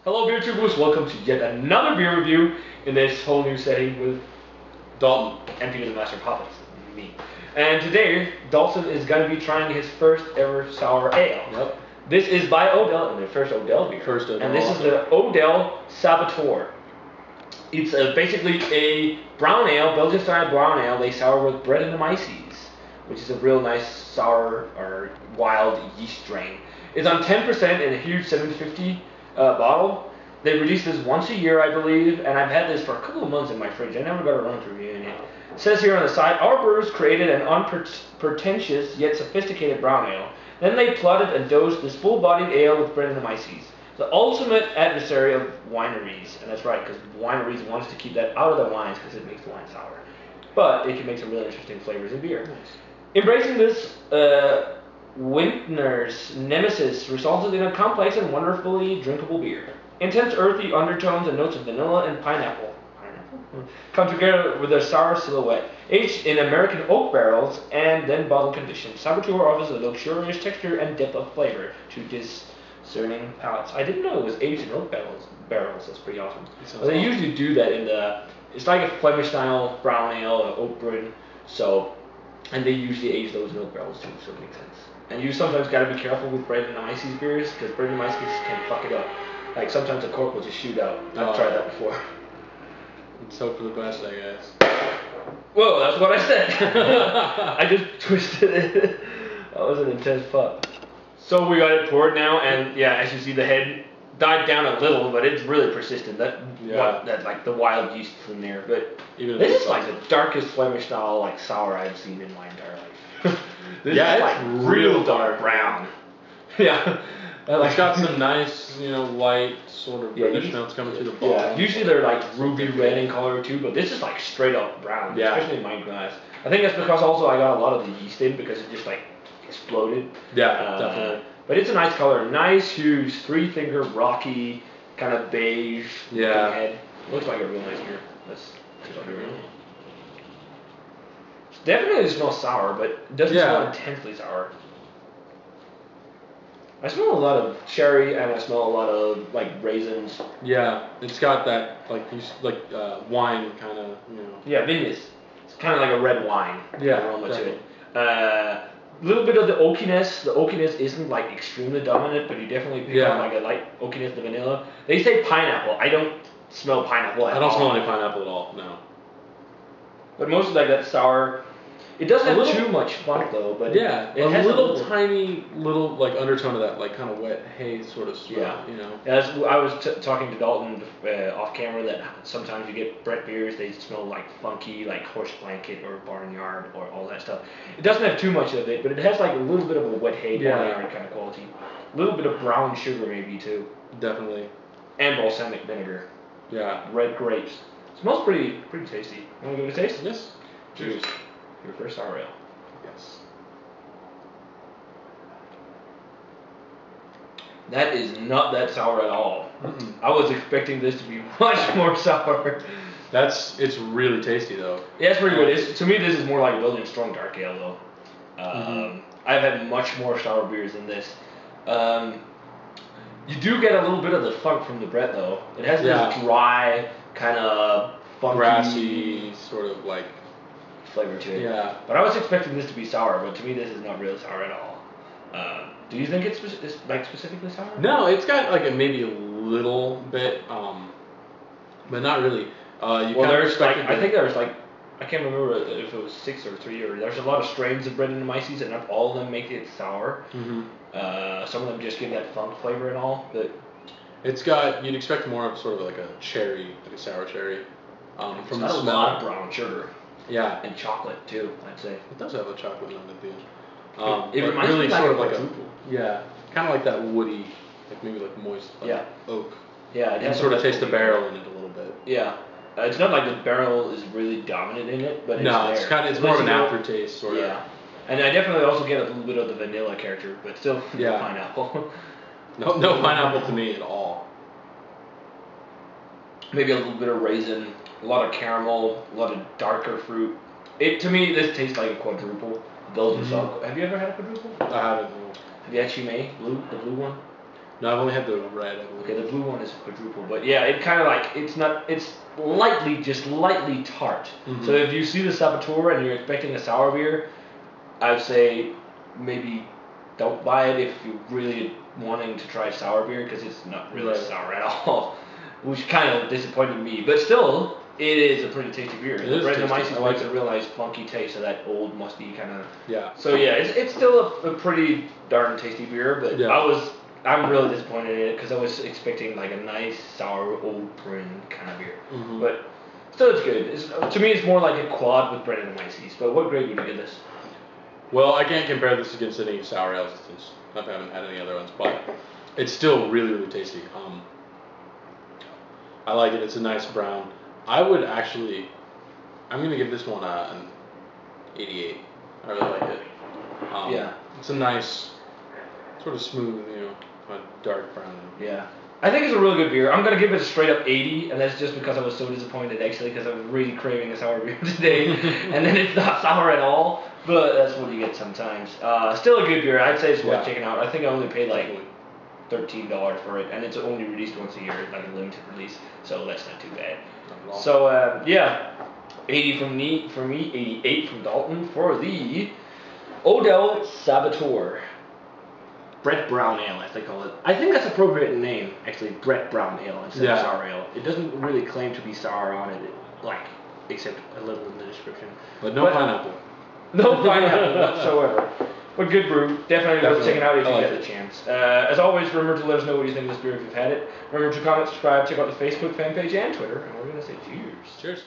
Hello beer tubers, welcome to yet another beer review in this whole new setting with Dalton and Peter the Master of Puppets, me. And today, Dalton is going to be trying his first ever sour ale. Yep. This is by Odell, and their first Odell beer. First Odell. And this is the Odell Saboteur. It's basically a brown ale, Belgian style brown ale. They sour with Brettanomyces, which is a real nice sour or wild yeast strain. It's on 10% in a huge 750 bottle. They release this once a year, I believe, and I've had this for a couple of months in my fridge. I never got around to reviewing it. It says here on the side, our brewers created an unpretentious yet sophisticated brown ale. Then they plotted and dosed this full-bodied ale with Brettanomyces, the ultimate adversary of wineries. And that's right, because wineries want us to keep that out of their wines because it makes the wine sour. But it can make some really interesting flavors in beer. Nice. Embracing this Wintner's nemesis resulted in a complex and wonderfully drinkable beer. Intense earthy undertones and notes of vanilla and pineapple come together with a sour silhouette. Aged in American oak barrels and then bottle conditioned, Saboteur offers a luxurious texture and depth of flavor to discerning palates. I didn't know it was aged in oak barrels. That's pretty awesome. But they usually do that in the. It's like a Flemish style brown ale, or oak brewing. So, and they usually age those in oak barrels too. So it makes sense. And you sometimes got to be careful with Brettanomyces beers because Brettanomyces can fuck it up. Like sometimes the cork will just shoot out. I've tried that before. Let's hope for the best, I guess. Whoa, that's what I said. I just twisted it. That was an intense fuck. So we got it poured now, and yeah, as you see, the head died down a little, but it's really persistent. That like the wild yeast in there. But even this is like the darkest Flemish style like sour I've seen in my entire life. This is like real dark brown. Yeah. It's got some nice, light sort of reddish notes coming through the bottom. Yeah, usually they're like ruby red in color too, but this is like straight up brown, especially in my glass. I think that's because also I got a lot of the yeast in because it just like exploded. Yeah, definitely. But it's a nice color, nice huge 3-finger rocky kind of beige head. Looks like a real nice beer. That's definitely smells sour, but it doesn't smell intensely sour. I smell a lot of cherry and I smell a lot of like raisins. Yeah, it's got that wine kind of, Yeah, vinous. It's kind of like a red wine. Aroma to it. A little bit of the oakiness. The oakiness isn't like extremely dominant, but you definitely pick up like a light oakiness, the vanilla. They say pineapple. I don't smell pineapple at all. I don't smell any pineapple at all, no. But mostly like that sour. It doesn't have too much funk though, but it has a tiny like undertone of that like kind of wet hay sort of smell. I was talking to Dalton off camera that sometimes you get Brett beers, they smell like funky, like horse blanket or barnyard or all that stuff. It doesn't have too much of it, but it has like a little bit of a wet hay barnyard kind of quality. A little bit of brown sugar maybe too. Definitely. And balsamic vinegar. Yeah. Red grapes. Smells pretty tasty. Want to give it a taste? Yes. Cheers. Your first sour ale. Yes. That is not that sour at all. I was expecting this to be much more sour. It's really tasty though. Yeah, it's pretty good. To me, this is more like a Belgian strong dark ale though. I've had much more sour beers than this. You do get a little bit of the funk from the Brett though. It has this dry, kind of funky, grassy sort of like flavor to it. Yeah. But I was expecting this to be sour, but to me this is not really sour at all. Do you think it's like specifically sour? No, it's got like maybe a little bit, but not really. I think there's like, I can't remember if it was 6 or 3 or there's a lot of strains of Brettanomyces and not all of them make it sour. Some of them just give that funk flavor and all, but it's got, you'd expect more of sort of like a cherry, like a sour cherry. From the smell. A lot of brown sugar. Yeah. And chocolate too, I'd say. It does have a chocolate note at the end. It reminds really me sort of like a kind of like that woody, like maybe like moist oak. Yeah, you can sort of taste the barrel in it a little bit. Yeah. It's not like the barrel is really dominant in it, but it's more of an aftertaste sort of. Yeah. And I definitely also get a little bit of the vanilla character, but still no pineapple. No pineapple to me at all. Maybe a little bit of raisin, a lot of caramel, a lot of darker fruit. To me, this tastes like a quadruple. Belgian style. Have you ever had a quadruple? I haven't. Have you had Chimay, the blue one? No, I've only had the red. Okay, the blue one is quadruple, but yeah, it kind of like it's just lightly tart. Mm-hmm. So if you see the Saboteur and you're expecting a sour beer, I'd say maybe don't buy it if you're really wanting to try sour beer because it's not really sour at all, which kind of disappointed me. But still, it is a pretty tasty beer. The Bread and the Mice has a real nice funky taste of that old musty kind of. Yeah. So yeah, it's still a pretty darn tasty beer, but I'm really disappointed in it because I was expecting like a nice sour old prune kind of beer. Mm-hmm. But still, it's good. To me, it's more like a quad with Bread and the Mice. But what grade would you give this? Well, I can't compare this against any sour ales since I haven't had any other ones, but it's still really, really tasty. I like it. It's a nice brown. I'm going to give this one an 88. I really like it. Yeah. It's a nice, sort of smooth, a dark brown. Yeah. I think it's a really good beer. I'm going to give it a straight up 80, and that's just because I was so disappointed actually because I was really craving a sour beer today. And then it's not sour at all, but that's what you get sometimes. Still a good beer. I'd say it's worth checking out. I think I only paid like $13 for it, and it's only released once a year, like a limited release, so that's not too bad. So, 80 from me, 88 from Dalton for the Odell Saboteur. Brett Brown Ale, as they call it. I think that's appropriate name, actually, Brett Brown Ale instead of sour ale. It doesn't really claim to be sour on it, except a little in the description. But no pineapple. No pineapple whatsoever. But good brew. Definitely worth checking out if you get the chance. As always, remember to let us know what you think of this beer if you've had it. Remember to comment, subscribe, check out the Facebook fan page and Twitter. And we're going to say cheers. Cheers.